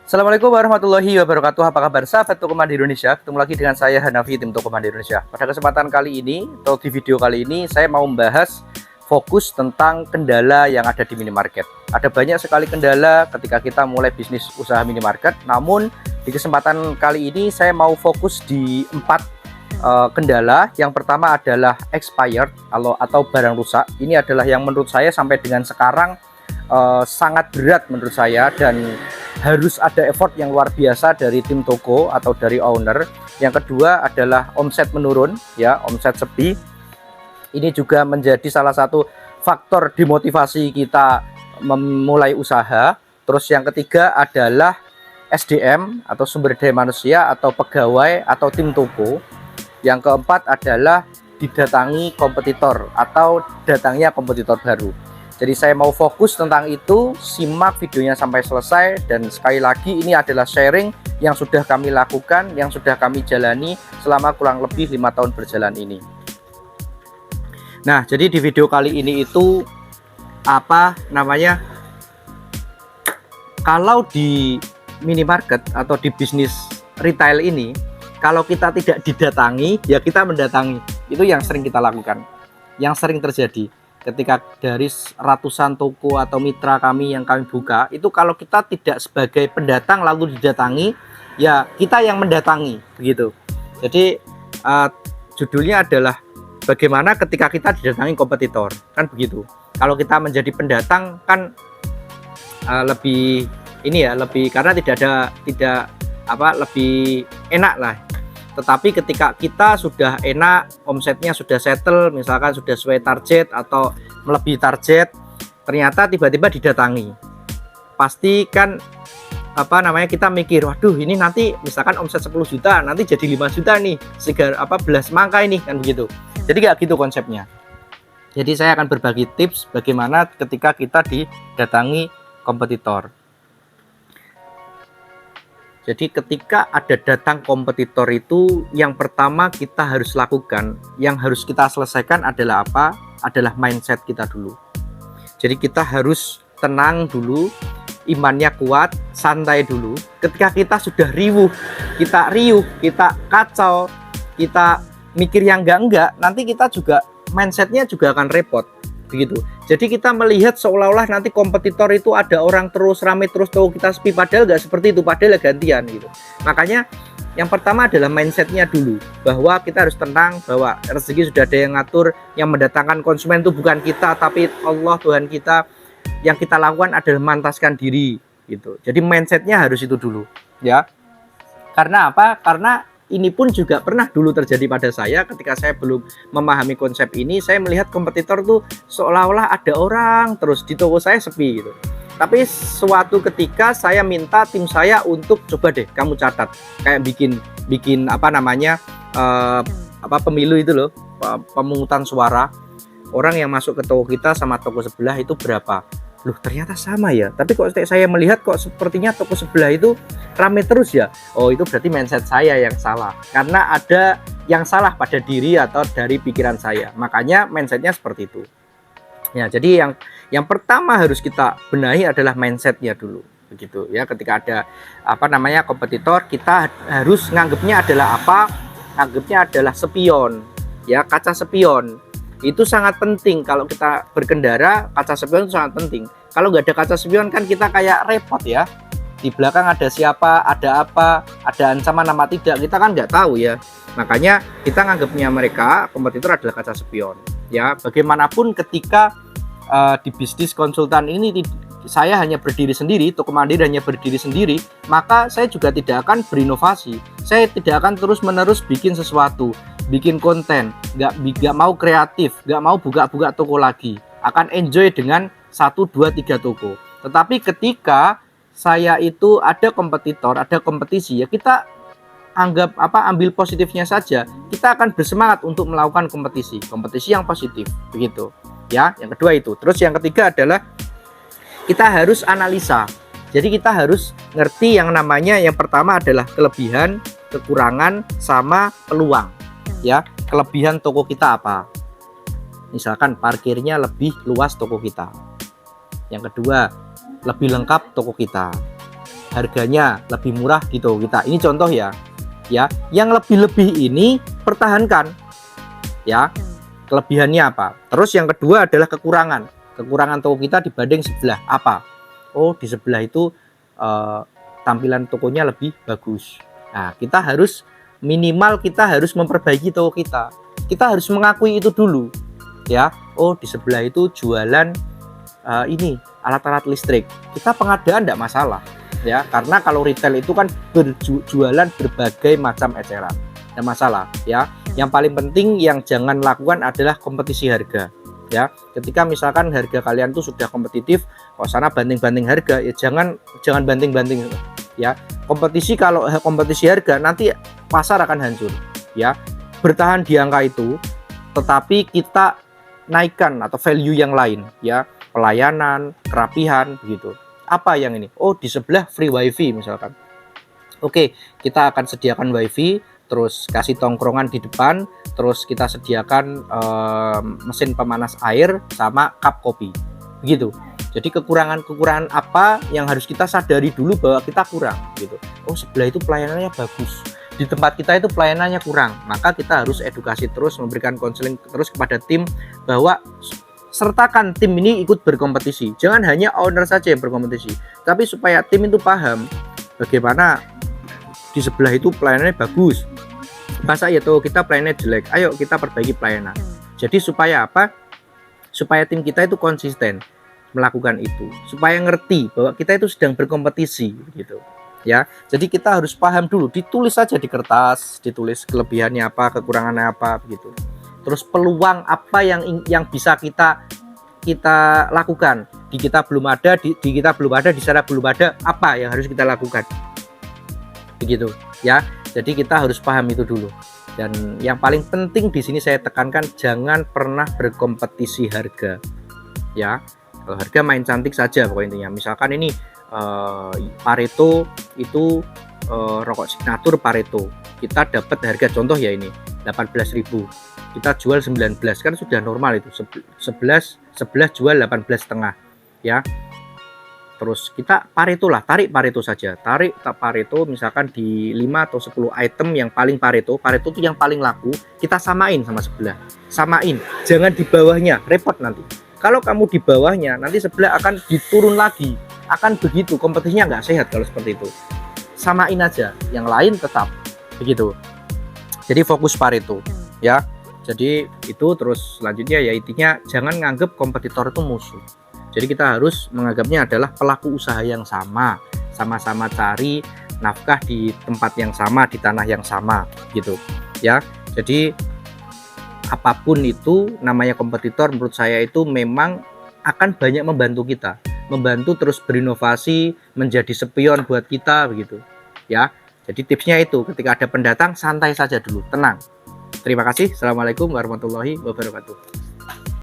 Assalamualaikum warahmatullahi wabarakatuh. Apa kabar sahabat Toko Mandi Indonesia? Ketemu lagi dengan saya Hanafi, tim Toko Mandi Indonesia. Pada kesempatan kali ini atau di video kali ini saya mau membahas fokus tentang kendala yang ada di minimarket. Ada banyak sekali kendala ketika kita mulai bisnis usaha minimarket. Namun di kesempatan kali ini saya mau fokus di 4 kendala. Yang pertama adalah expired atau barang rusak. Ini adalah yang menurut saya sampai dengan sekarang sangat berat menurut saya, dan harus ada effort yang luar biasa dari tim toko atau dari owner. Yang kedua adalah omset menurun, ya, omset sepi. Ini juga menjadi salah satu faktor demotivasi kita memulai usaha. Terus yang ketiga adalah SDM atau sumber daya manusia atau pegawai atau tim toko. Yang keempat adalah didatangi kompetitor atau datangnya kompetitor baru. Jadi saya mau fokus tentang itu, simak videonya sampai selesai. Dan sekali lagi ini adalah sharing yang sudah kami lakukan, yang sudah kami jalani selama kurang lebih 5 tahun berjalan ini. Nah, jadi di video kali ini itu kalau di minimarket atau di bisnis retail ini, kalau kita tidak didatangi, ya kita mendatangi. Itu yang sering kita lakukan, yang sering terjadi. Ketika dari ratusan toko atau mitra kami yang kami buka, itu kalau kita tidak sebagai pendatang lalu didatangi, ya kita yang mendatangi, begitu. Jadi judulnya adalah bagaimana ketika kita didatangi kompetitor, kan begitu. Kalau kita menjadi pendatang kan lebih ini ya, lebih karena lebih enak lah. Tetapi ketika kita sudah enak, omsetnya sudah settle, misalkan sudah sesuai target atau melebihi target, ternyata tiba-tiba didatangi, pasti kan kita mikir, waduh ini nanti misalkan omset 10 juta, nanti jadi 5 juta nih, belas mangka ini, kan begitu. Jadi kayak gitu konsepnya. Jadi saya akan berbagi tips bagaimana ketika kita didatangi kompetitor. Jadi ketika ada datang kompetitor itu, yang pertama kita harus lakukan, yang harus kita selesaikan adalah apa? Adalah mindset kita dulu. Jadi kita harus tenang dulu, imannya kuat, santai dulu. Ketika kita sudah riuh, kita kacau, kita mikir yang enggak, nanti kita juga mindsetnya juga akan repot. Begitu. Jadi kita melihat seolah-olah nanti kompetitor itu ada orang terus, rame terus, toko kita sepi, padahal nggak seperti itu, padahal gantian gitu. Makanya yang pertama adalah mindsetnya dulu, bahwa kita harus tenang, bahwa rezeki sudah ada yang ngatur, yang mendatangkan konsumen itu bukan kita, tapi Allah, Tuhan kita. Yang kita lakukan adalah memantaskan diri gitu. Jadi mindsetnya harus itu dulu, ya. Karena apa? Karena ini pun juga pernah dulu terjadi pada saya ketika saya belum memahami konsep ini. Saya melihat kompetitor tuh seolah-olah ada orang terus, di toko saya sepi gitu. Tapi suatu ketika saya minta tim saya untuk coba deh kamu catat, kayak bikin pemilu itu loh, pemungutan suara, orang yang masuk ke toko kita sama toko sebelah itu berapa. Loh, ternyata sama ya, tapi kok saya melihat kok sepertinya toko sebelah itu rame terus ya. Oh, itu berarti mindset saya yang salah, karena ada yang salah pada diri atau dari pikiran saya. Makanya mindsetnya seperti itu ya. Jadi yang pertama harus kita benahi adalah mindsetnya dulu, begitu ya. Ketika ada kompetitor, kita harus nganggapnya adalah nganggapnya adalah spion ya, kaca spion. Itu sangat penting. Kalau kita berkendara, kaca spion itu sangat penting. Kalau nggak ada kaca spion kan kita kayak repot ya. Di belakang ada siapa, ada apa, ada ancaman nama tidak, kita kan nggak tahu ya. Makanya kita nganggapnya mereka kompetitor adalah kaca spion ya. Bagaimanapun ketika di bisnis konsultan ini saya hanya berdiri sendiri, Toko Mandiri hanya berdiri sendiri, maka saya juga tidak akan berinovasi. Saya tidak akan terus-menerus bikin sesuatu, bikin konten, nggak mau kreatif, nggak mau buka-buka toko lagi, akan enjoy dengan 1, 2, 3 toko. Tetapi ketika saya itu ada kompetitor, ada kompetisi, ya kita ambil positifnya saja. Kita akan bersemangat untuk melakukan kompetisi yang positif, begitu ya. Yang kedua itu. Terus yang ketiga adalah kita harus analisa. Jadi kita harus ngerti yang namanya, yang pertama adalah kelebihan, kekurangan, sama peluang ya. Kelebihan toko kita apa? Misalkan parkirnya lebih luas toko kita. Yang kedua, lebih lengkap toko kita. harganya lebih murah di toko kita. Ini contoh ya. Ya, yang lebih-lebih ini pertahankan. Ya. Kelebihannya apa? Terus yang kedua adalah kekurangan. Kekurangan toko kita dibanding sebelah apa? Oh, di sebelah itu tampilan tokonya lebih bagus. Nah, kita harus minimal kita harus memperbaiki toko kita. Kita harus mengakui itu dulu. Ya, oh di sebelah itu jualan ini alat-alat listrik. Kita pengadaan tidak masalah. Ya, karena kalau retail itu kan berjualan berbagai macam eceran. Tidak masalah, ya. Yang paling penting yang jangan lakukan adalah kompetisi harga. Ya, ketika misalkan harga kalian tuh sudah kompetitif, kok sana banding-banding harga, ya jangan banding-banding. Ya, kompetisi kalau kompetisi harga nanti pasar akan hancur. Ya, bertahan di angka itu, tetapi kita naikkan atau value yang lain. Ya, pelayanan, kerapihan, begitu. Apa yang ini? Oh, di sebelah free wifi misalkan. Oke, kita akan sediakan wifi, terus kasih tongkrongan di depan, terus kita sediakan mesin pemanas air sama cup kopi, begitu. Jadi kekurangan apa yang harus kita sadari dulu bahwa kita kurang, gitu. Oh, sebelah itu pelayanannya bagus, di tempat kita itu pelayanannya kurang, maka kita harus edukasi terus, memberikan konseling terus kepada tim bahwa sertakan tim ini ikut berkompetisi. Jangan hanya owner saja yang berkompetisi, tapi supaya tim itu paham bagaimana di sebelah itu pelayanannya bagus. Masa ya tuh kita pelayanannya jelek, ayo kita perbaiki pelayanan. Jadi supaya apa? Supaya tim kita itu konsisten melakukan itu, supaya ngerti bahwa kita itu sedang berkompetisi, gitu. Ya, jadi kita harus paham dulu, ditulis saja di kertas, ditulis kelebihannya apa, kekurangannya apa, begitu. Terus peluang apa yang bisa kita lakukan. Di kita belum ada, di kita belum ada, di sana belum ada, apa yang harus kita lakukan. Begitu, ya. Jadi kita harus paham itu dulu. Dan yang paling penting di sini saya tekankan, jangan pernah berkompetisi harga. Ya, kalau harga main cantik saja pokoknya intinya. Misalkan ini Pareto itu rokok signatur Pareto. Kita dapat harga contoh ya ini 18.000. Kita jual 19, kan sudah normal itu. 11 jual 18,5, ya. Terus kita Pareto lah, tarik Pareto saja. Tarik Pareto misalkan di 5 atau 10 item yang paling Pareto itu yang paling laku, kita samain sama sebelah. Samain, jangan di bawahnya, repot nanti. Kalau kamu di bawahnya, nanti sebelah akan diturun lagi. Akan begitu, kompetisinya nggak sehat kalau seperti itu. Samain aja, yang lain tetap. Begitu. Jadi fokus Pareto, ya. Jadi itu terus selanjutnya ya intinya jangan nganggep kompetitor itu musuh. Jadi kita harus menganggapnya adalah pelaku usaha yang sama-sama cari nafkah di tempat yang sama, di tanah yang sama, gitu ya. Jadi apapun itu namanya kompetitor, menurut saya itu memang akan banyak membantu kita, membantu terus berinovasi, menjadi spion buat kita, begitu ya. Jadi tipsnya itu, ketika ada pendatang santai saja dulu, tenang. Terima kasih. Assalamualaikum warahmatullahi wabarakatuh.